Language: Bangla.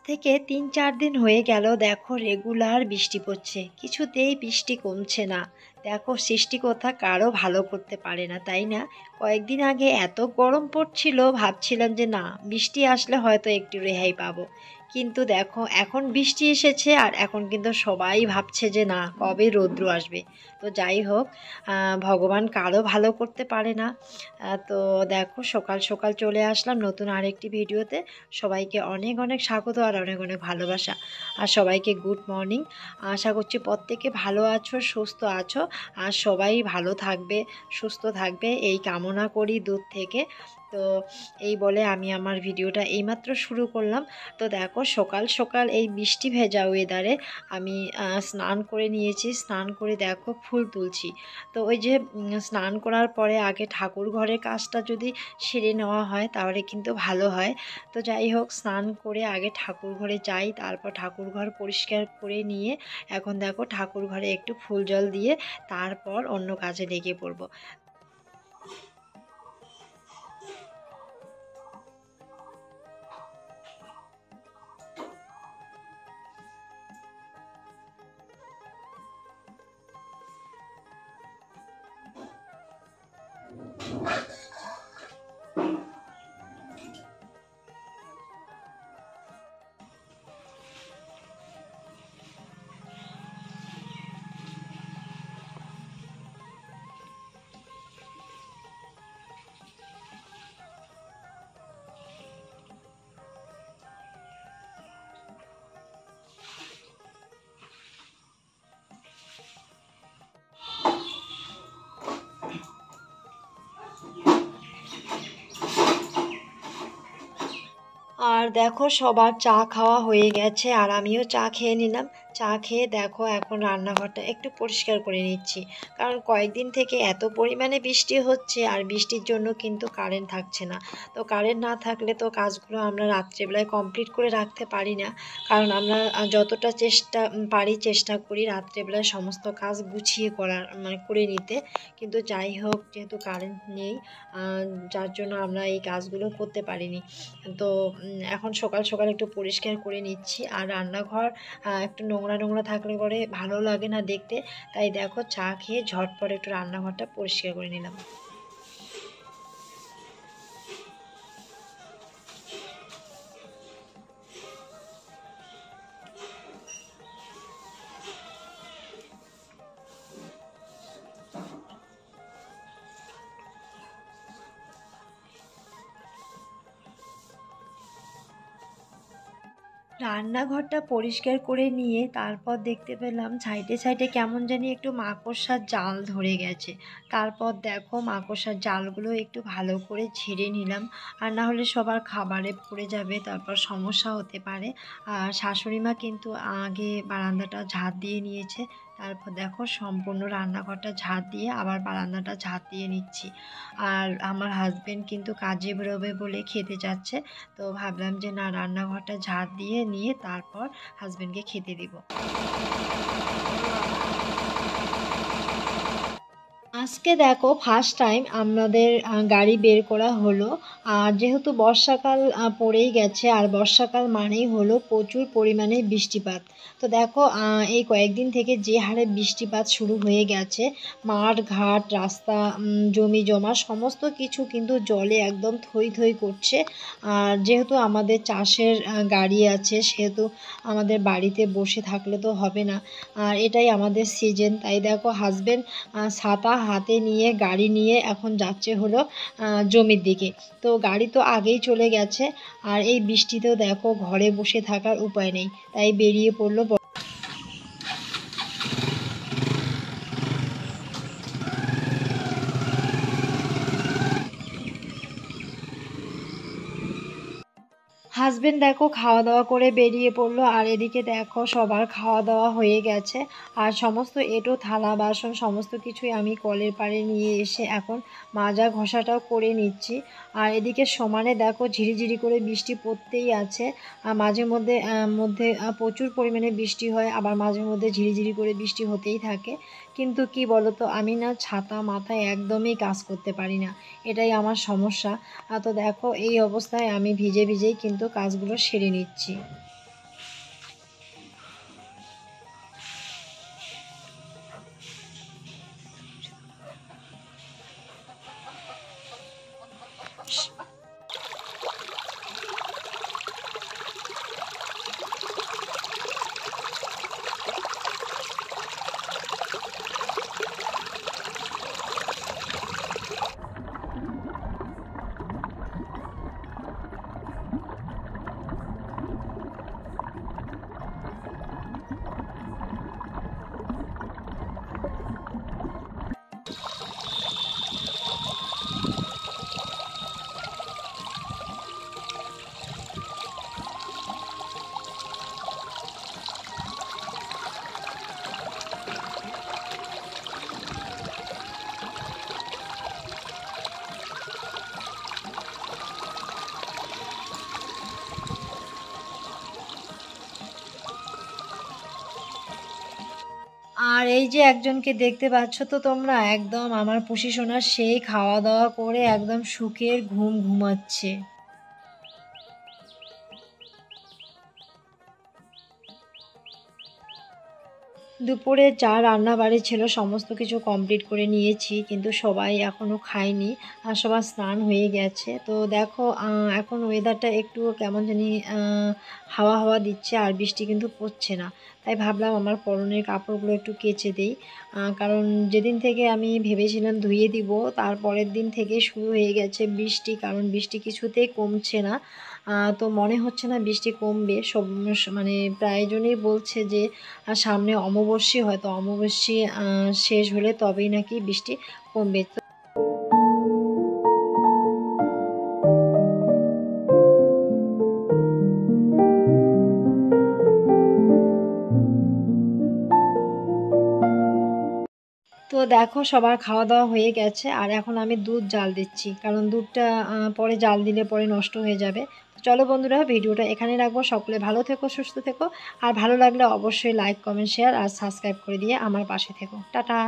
থেকে ৩-৪ দিন হয়ে গেল দেখো রেগুলার বৃষ্টি পড়ছে, কিছুতেই বৃষ্টি কমছে না। দেখো সৃষ্টিকর্তা কারো ভালো করতে পারে না, তাই না? কয়েকদিন আগে এত গরম পড়ছিল, ভাবছিলাম যে না বৃষ্টি আসলে হয়তো একটু রেহাই পাবো, কিন্তু দেখো এখন বৃষ্টি এসেছে আর এখন কিন্তু সবাই ভাবছে যে না কবে রৌদ্র আসবে। তো যাই হোক, ভগবান কারো ভালো করতে পারে না। তো দেখো সকাল সকাল চলে আসলাম নতুন আরেকটি ভিডিওতে। সবাইকে অনেক অনেক স্বাগত আর অনেক অনেক ভালোবাসা, আর সবাইকে গুড মর্নিং। আশা করছি প্রত্যেকে ভালো আছো, সুস্থ আছো, আর সবাই ভালো থাকবে, সুস্থ থাকবে এই কামনা করি দূর থেকে। তো এই বলে আমি আমার ভিডিওটা এইমাত্র শুরু করলাম। তো দেখো সকাল সকাল এই বৃষ্টি ভেজা ওয়েদারে আমি স্নান করে নিয়েছি। স্নান করে দেখো ফুল তুলছি। তো ওই যে স্নান করার পরে আগে ঠাকুর ঘরের কাজটা যদি সেরে নেওয়া হয় তাহলে কিন্তু ভালো হয়। তো যাই হোক, স্নান করে আগে ঠাকুর ঘরে যাই, তারপর ঠাকুর ঘর পরিষ্কার করে নিয়ে এখন দেখো ঠাকুর ঘরে একটু ফুল জল দিয়ে তারপর অন্য কাজে লেগে পড়বো। আর দেখো সবার চা খাওয়া হয়ে গেছে আর আমিও চা খেয়ে নিলাম। চা খেয়ে দেখো এখন রান্নাঘরটা একটু পরিষ্কার করে নিচ্ছি, কারণ কয়েকদিন থেকে এত পরিমাণে বৃষ্টি হচ্ছে আর বৃষ্টির জন্য কিন্তু কারেন্ট থাকছে না। তো কারেন্ট না থাকলে তো কাজগুলো আমরা রাত্রেবেলায় কমপ্লিট করে রাখতে পারি না, কারণ আমরা যতটা পারি চেষ্টা করি রাত্রেবেলায় সমস্ত কাজ গুছিয়ে করার মানে করে নিতে। কিন্তু যাই হোক, যেহেতু কারেন্ট নেই যার জন্য আমরা এই কাজগুলো করতে পারিনি। তো এখন সকাল সকাল একটু পরিষ্কার করে নিচ্ছি। আর রান্নাঘর একটু নোংরা নোংরা থাকলে পরে ভালো লাগে না দেখতে, তাই দেখো চা খেয়ে ঝটপট একটু রান্নাঘরটা পরিষ্কার করে নিলাম। রান্নাঘরটা পরিষ্কার করে নিয়ে তারপর দেখতে পেলাম সাইডে সাইডে কেমন জানি একটু মাকড়সার জাল ধরে গেছে। তারপর দেখো মাকড়সার জালগুলো একটু ভালো করে ঝেড়ে নিলাম, আর না হলে সবার খাবারে পড়ে যাবে, তারপর সমস্যা হতে পারে। আর শাশুড়ি মা কিন্তু আগে বারান্দাটা ঝাঁট দিয়ে নিয়েছে, তারপর দেখো সম্পূর্ণ রান্নাঘরটা ঝাঁট দিয়ে আবার বারান্দাটা ঝাঁট দিয়ে নিচ্ছি। আর আমার হাজবেন্ড কিন্তু কাজে বেরোবে বলে খেতে যাচ্ছে, তো ভাবলাম যে না রান্নাঘরটা ঝাড় দিয়ে নিয়ে তারপর হাজবেন্ডকে খেতে দিব। আজকে দেখো ফার্স্ট টাইম আমাদের গাড়ি বের করা হলো। আর যেহেতু বর্ষাকাল পড়েই গেছে, আর বর্ষাকাল মানেই হলো প্রচুর পরিমাণে বৃষ্টিপাত। তো দেখো এই কয়েকদিন থেকে যে হারে বৃষ্টিপাত শুরু হয়ে গেছে, মাঠ ঘাট রাস্তা জমি জমা সমস্ত কিছু কিন্তু জলে একদম থই থই করছে। আর যেহেতু আমাদের চাষের গাড়ি আছে, সেহেতু আমাদের বাড়িতে বসে থাকলে তো হবে না, আর এটাই আমাদের সিজন। তাই দেখো হাজবেন্ড ছাতা হাতে নিয়ে গাড়ি নিয়ে এখন যাচ্ছে হলো জমির দিকে। তো গাড়ি তো আগেই চলে গেছে, আর এই বৃষ্টিতেও দেখো ঘরে বসে থাকার উপায় নেই, তাই বেরিয়ে পড়লো। হাজবেন্ড দেখো খাওয়া দাওয়া করে বেরিয়ে পড়লো, আর এদিকে দেখো সবার খাওয়া দাওয়া হয়ে গেছে। আর সমস্ত এঁটো থালা বাসন সমস্ত কিছুই আমি কলের পাড়ে নিয়ে এসে এখন মাজা ঘষাটাও করে নিচ্ছি। আর এদিকে সমানে দেখো ঝিরিঝিরি করে বৃষ্টি পড়তেই আছে। আর মাঝে মধ্যে প্রচুর পরিমাণে বৃষ্টি হয়, আবার মাঝে মধ্যে ঝিরিঝিরি করে বৃষ্টি হতেই থাকে। কিন্তু কি বলতো, আমি না ছাতা মাথায় একদমই কাজ করতে পারি না, এটাই আমার সমস্যা। তো দেখো এই অবস্থায় আমি ভিজে ভিজেই কিন্তু কাজগুলো সেরে নিচ্ছি। আর এই যে একজনকে দেখতে পাচ্ছ তো তোমরা, একদম আমার পুষি সোনার সেই খাওয়া দাওয়া করে একদম সুখের ঘুম ঘুমাচ্ছে। দুপুরে যা রান্নাবাড়ি ছিল সমস্ত কিছু কমপ্লিট করে নিয়েছি, কিন্তু সবাই এখনও খায়নি আর সবার স্নান হয়ে গেছে। তো দেখো এখন ওয়েদারটা একটু কেমন জানি হাওয়া হাওয়া দিচ্ছে আর বৃষ্টি কিন্তু পড়ছে না। তাই ভাবলাম আমার পরনের কাপড়গুলো একটু কেচে দিই, কারণ যেদিন থেকে আমি ভেবেছিলাম ধুয়ে দিব তারপরের দিন থেকে শুরু হয়ে গেছে বৃষ্টি, কারণ বৃষ্টি কিছুতেই কমছে না। তো মনে হচ্ছে না বৃষ্টি কমবে। সব মানে প্রায়জনই বলছে যে সামনে অমাবস্যা, হয়তো অমাবস্যা শেষ হলে তবেই নাকি বৃষ্টি কমবে। তো দেখো সবার খাওয়া দাওয়া হয়ে গেছে আর এখন আমি দুধ জাল দিচ্ছি, কারণ দুধটা পরে জাল দিলে পরে নষ্ট হয়ে যাবে। তো চলো বন্ধুরা, ভিডিওটা এখানে রাখবো। সকলে ভালো থেকো, সুস্থ থেকো, আর ভালো লাগলে অবশ্যই লাইক, কমেন্ট, শেয়ার আর সাবস্ক্রাইব করে দিয়ে আমার পাশে থেকো। টাটা।